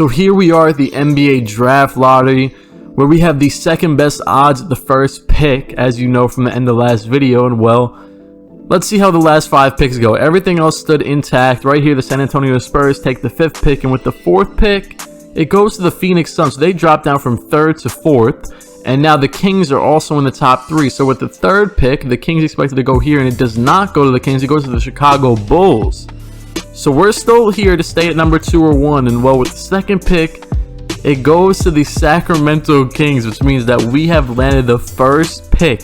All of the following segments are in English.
So here we are at the NBA draft lottery, where we have the second best odds at the first pick, as you know from the end of the last video. And well, let's see how the last 5 picks go. Everything else stood intact. Right here, the San Antonio Spurs take the 5th pick, and with the 4th pick, it goes to the Phoenix Suns. So they drop down from 3rd to 4th, and now the Kings are also in the top 3. So with the 3rd pick, the Kings expected to go here, and it does not go to the Kings. It goes to the Chicago Bulls. So we're still here to stay at number 2 or 1, and well, with the 2nd pick, it goes to the Sacramento Kings, which means that we have landed the first pick,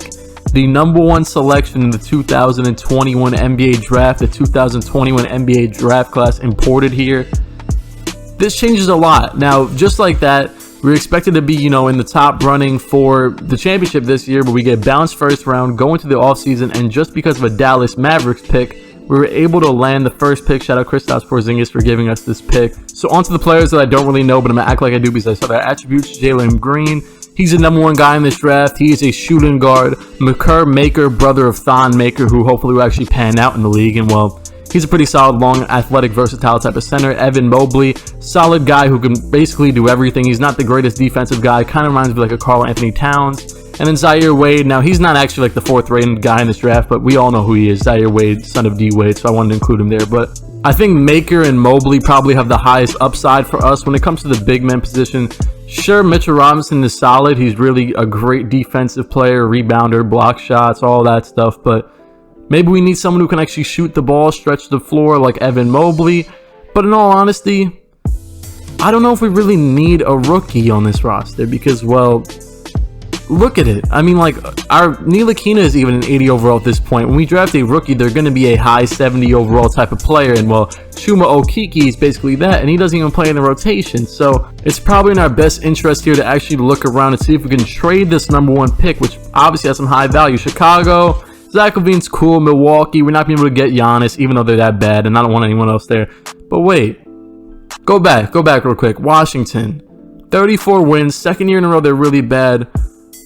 the number 1 selection in the 2021 NBA draft, the 2021 NBA draft class imported here. This changes a lot. Now, just like that, we're expected to be, in the top running for the championship this year, but we get bounced first round, go into the offseason, and just because of a Dallas Mavericks pick, we were able to land the first pick. Shout out Kristaps Porzingis for giving us this pick. So on to the players that I don't really know, but I'm going to act like I do because I saw their attributes. Jalen Green, he's the number 1 guy in this draft. He is a shooting guard. Makur Maker, brother of Thon Maker, who hopefully will actually pan out in the league. And well, he's a pretty solid, long, athletic, versatile type of center. Evan Mobley, solid guy who can basically do everything. He's not the greatest defensive guy. Kind of reminds me like a Karl Anthony Towns. And then Zaire Wade. Now, he's not actually like the 4th rated guy in this draft, but we all know who he is. Zaire Wade, son of D Wade, so I wanted to include him there. But I think Maker and Mobley probably have the highest upside for us when it comes to the big man position. Sure, Mitchell Robinson is solid. He's really a great defensive player, rebounder, block shots, all that stuff. But maybe we need someone who can actually shoot the ball, stretch the floor like Evan Mobley. But in all honesty, I don't know if we really need a rookie on this roster because, well, look at it. I mean, like, our Ntilikina is even an 80 overall at this point. When we draft a rookie, they're going to be a high 70 overall type of player. And, well, Chuma Okeke is basically that, and he doesn't even play in the rotation. So it's probably in our best interest here to actually look around and see if we can trade this number 1 pick, which obviously has some high value. Chicago, Zach LaVine's cool. Milwaukee, we're not being able to get Giannis, even though they're that bad, and I don't want anyone else there. But wait, go back real quick. Washington, 34 wins, 2nd year in a row they're really bad.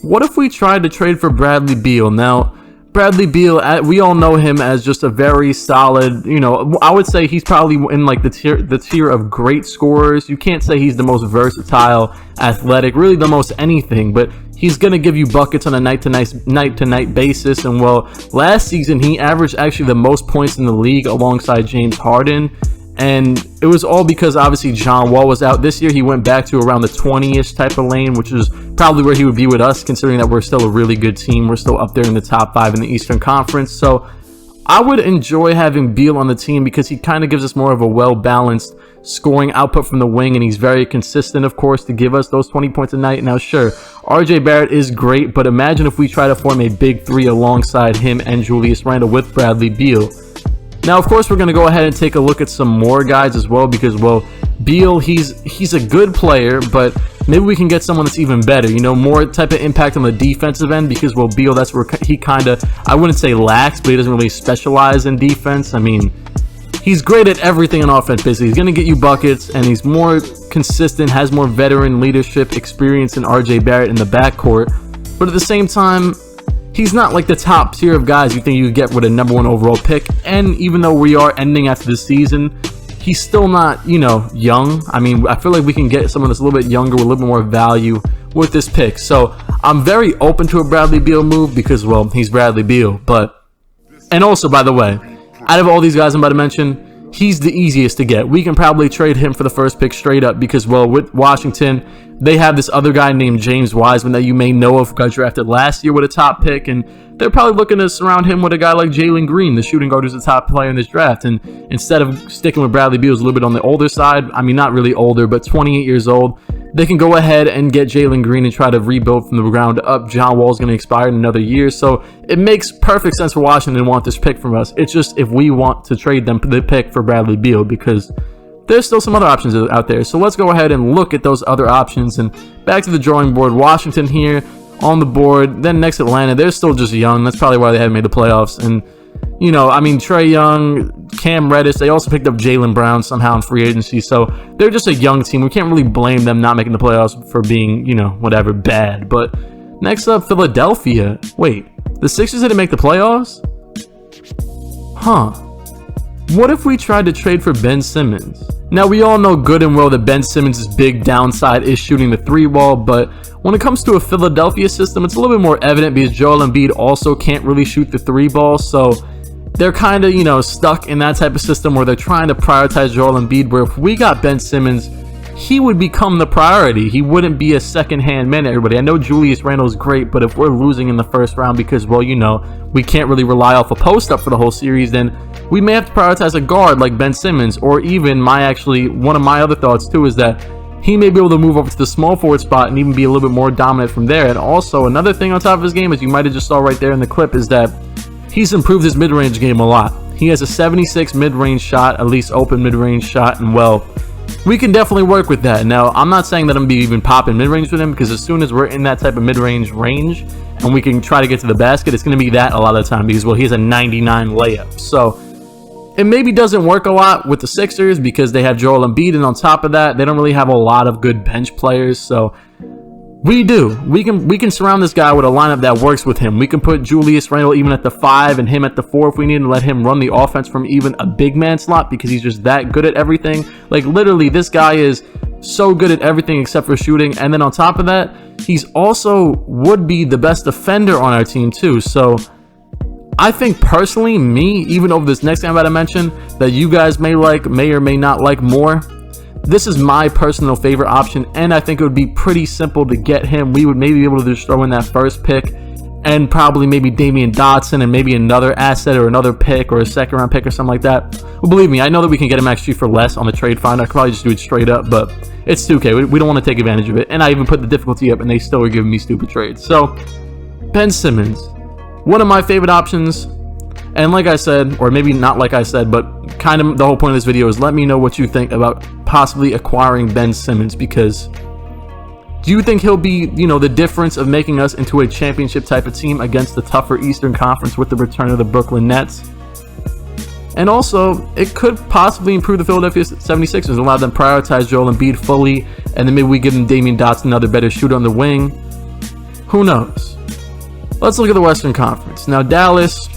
What if we tried to trade for Bradley Beal? Now, Bradley Beal, we all know him as just a very solid, I would say he's probably in like the tier of great scorers. You can't say he's the most versatile, athletic, really the most anything, but he's going to give you buckets on a night-to-night basis. And well, last season he averaged actually the most points in the league alongside James Harden. And it was all because obviously John Wall was out. This year he went back to around the 20-ish type of lane, which is probably where he would be with us, considering that we're still a really good team. We're still up there in the top 5 in the Eastern Conference. So I would enjoy having Beal on the team because he kind of gives us more of a well-balanced scoring output from the wing, and he's very consistent, of course, to give us those 20 points a night. Now, sure, RJ Barrett is great, but imagine if we try to form a big 3 alongside him and Julius Randle with Bradley Beal. Now, of course, we're going to go ahead and take a look at some more guys as well because, well, Beal, he's a good player, but maybe we can get someone that's even better, more type of impact on the defensive end because, well, Beal, that's where he kind of, I wouldn't say lacks, but he doesn't really specialize in defense. I mean, he's great at everything on offense, basically. He's going to get you buckets, and he's more consistent, has more veteran leadership experience than RJ Barrett in the backcourt. But at the same time, he's not like the top tier of guys you think you could get with a number 1 overall pick. And even though we are ending after this season, he's still not, young. I mean, I feel like we can get someone that's a little bit younger with a little bit more value with this pick. So I'm very open to a Bradley Beal move because, well, he's Bradley Beal. And also, by the way, out of all these guys I'm about to mention, he's the easiest to get. We can probably trade him for the first pick straight up because, well, with Washington, they have this other guy named James Wiseman that you may know of, who got drafted last year with a top pick, and they're probably looking to surround him with a guy like Jalen Green, the shooting guard who's the top player in this draft. And instead of sticking with Bradley Beal, who's a little bit on the older side, I mean, not really older, but 28 years old, they can go ahead and get Jalen Green and try to rebuild from the ground up. John Wall's going to expire in another year, so it makes perfect sense for Washington to want this pick from us. It's just if we want to trade them the pick for Bradley Beal because there's still some other options out there. So let's go ahead and look at those other options. And back to the drawing board. Washington here on the board. Then next Atlanta. They're still just young. That's probably why they haven't made the playoffs. And, I mean, Trae Young, Cam Reddish, they also picked up Jaylen Brown somehow in free agency. So they're just a young team. We can't really blame them not making the playoffs for being, whatever, bad. But next up, Philadelphia. Wait, the Sixers didn't make the playoffs? Huh. What if we tried to trade for Ben Simmons? Now, we all know good and well that Ben Simmons' big downside is shooting the 3-ball, but when it comes to a Philadelphia system, it's a little bit more evident because Joel Embiid also can't really shoot the 3-ball, so they're kind of, stuck in that type of system where they're trying to prioritize Joel Embiid, where if we got Ben Simmons, he would become the priority. He wouldn't be a second-hand man to everybody. I know Julius Randle's great, but if we're losing in the first round because, well, we can't really rely off a post-up for the whole series, then we may have to prioritize a guard like Ben Simmons, or even one of my other thoughts too is that he may be able to move over to the small forward spot and even be a little bit more dominant from there. And also, another thing on top of his game, as you might have just saw right there in the clip, is that he's improved his mid-range game a lot. He has a 76 mid-range shot, at least open mid-range shot, and well, we can definitely work with that. Now, I'm not saying that I'm going to be even popping mid-range with him, because as soon as we're in that type of mid-range range and we can try to get to the basket, it's going to be that a lot of the time because, well, he has a 99 layup. So it maybe doesn't work a lot with the Sixers because they have Joel Embiid, and on top of that, they don't really have a lot of good bench players. So we can surround this guy with a lineup that works with him. We can put Julius Randle even at the 5 and him at the 4 if we need, and let him run the offense from even a big man slot because he's just that good at everything. Like, literally, this guy is so good at everything except for shooting. And then on top of that, he's also would be the best defender on our team too. So I think personally, even over this next guy I'm about to mention, that you guys may or may not like more, this is my personal favorite option, and I think it would be pretty simple to get him. We would maybe be able to just throw in that first pick and probably maybe Damian Dotson and maybe another asset or another pick or a second round pick or something like that. Well, believe me, I know that we can get him actually for less on the trade finder. I could probably just do it straight up, but it's 2K. We don't want to take advantage of it. And I even put the difficulty up and they still are giving me stupid trades. So Ben Simmons, one of my favorite options. And like I said, or maybe not like I said, but kind of the whole point of this video is let me know what you think about possibly acquiring Ben Simmons, because do you think he'll be, the difference of making us into a championship type of team against the tougher Eastern Conference with the return of the Brooklyn Nets? And also, it could possibly improve the Philadelphia 76ers and allow them to prioritize Joel Embiid fully, and then maybe we give them Damian Dotson, another better shooter on the wing. Who knows? Let's look at the Western Conference. Now, Dallas,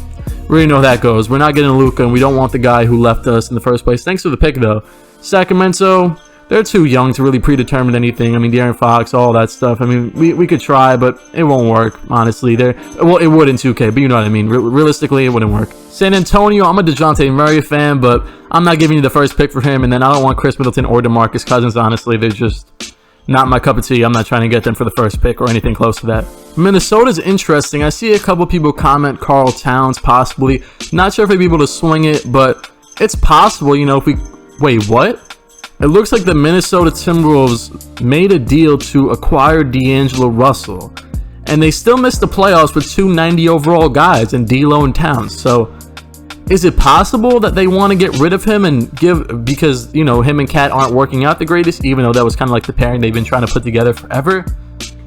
we already know how that goes. We're not getting Luka, and we don't want the guy who left us in the first place. Thanks for the pick, though. Sacramento, they're too young to really predetermine anything. I mean, De'Aaron Fox, all that stuff. I mean, we could try, but it won't work, honestly. Well, it would in 2K, but you know what I mean. Realistically, it wouldn't work. San Antonio, I'm a DeJounte Murray fan, but I'm not giving you the first pick for him, and then I don't want Chris Middleton or DeMarcus Cousins, honestly. They're just not my cup of tea. I'm not trying to get them for the first pick or anything close to that. Minnesota's interesting. I see a couple people comment Karl Towns, possibly. Not sure if they'd be able to swing it, but it's possible, if we... Wait, what? It looks like the Minnesota Timberwolves made a deal to acquire D'Angelo Russell, and they still missed the playoffs with 2 90 overall guys in D'Lo and Towns. So is it possible that they want to get rid of him and because him and Cat aren't working out the greatest, even though that was kind of like the pairing they've been trying to put together forever?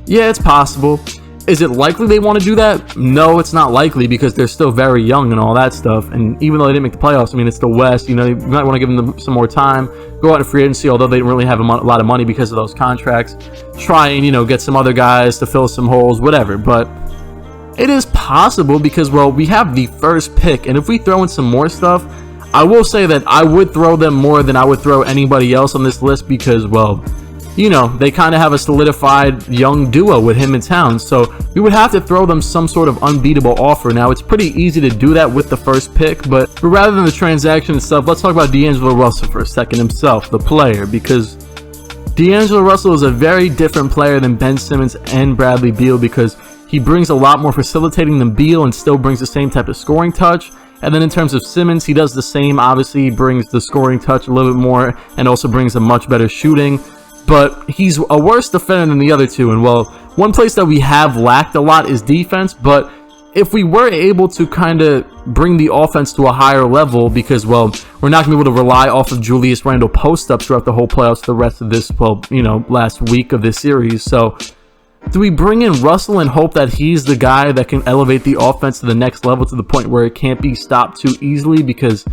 Yeah, it's possible. Is it likely they want to do that? No, it's not likely, because they're still very young and all that stuff. And even though they didn't make the playoffs, I mean, it's the West. You might want to give them some more time, go out in free agency, although they didn't really have a lot of money because of those contracts. Try and, get some other guys to fill some holes, whatever. But it is possible because, well, we have the first pick. And if we throw in some more stuff, I will say that I would throw them more than I would throw anybody else on this list because, well, they kind of have a solidified young duo with him in town, so we would have to throw them some sort of unbeatable offer. Now, it's pretty easy to do that with the first pick, but rather than the transaction itself, let's talk about D'Angelo Russell for a second himself, the player, because D'Angelo Russell is a very different player than Ben Simmons and Bradley Beal because he brings a lot more facilitating than Beal and still brings the same type of scoring touch. And then in terms of Simmons, he does the same. Obviously, he brings the scoring touch a little bit more and also brings a much better shooting. But he's a worse defender than the other two. And, well, one place that we have lacked a lot is defense. But if we were able to kind of bring the offense to a higher level, because, well, we're not going to be able to rely off of Julius Randle post-ups throughout the whole playoffs the rest of this, well, last week of this series. So do we bring in Russell and hope that he's the guy that can elevate the offense to the next level to the point where it can't be stopped too easily? Because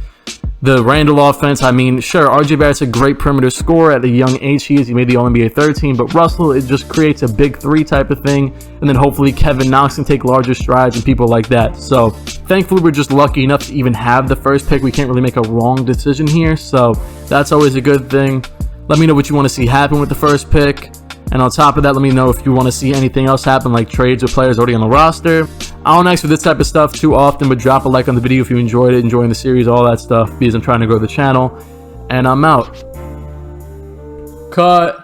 The Randall offense, I mean, sure, RJ Barrett's a great perimeter scorer at the young age he is. He made the All-NBA 13, but Russell, it just creates a big three type of thing. And then hopefully Kevin Knox can take larger strides and people like that. So thankfully, we're just lucky enough to even have the first pick. We can't really make a wrong decision here. So that's always a good thing. Let me know what you want to see happen with the first pick. And on top of that, let me know if you want to see anything else happen, like trades with players already on the roster. I don't ask for this type of stuff too often, but drop a like on the video if you enjoyed it, enjoying the series, all that stuff, because I'm trying to grow the channel. And I'm out. Cut.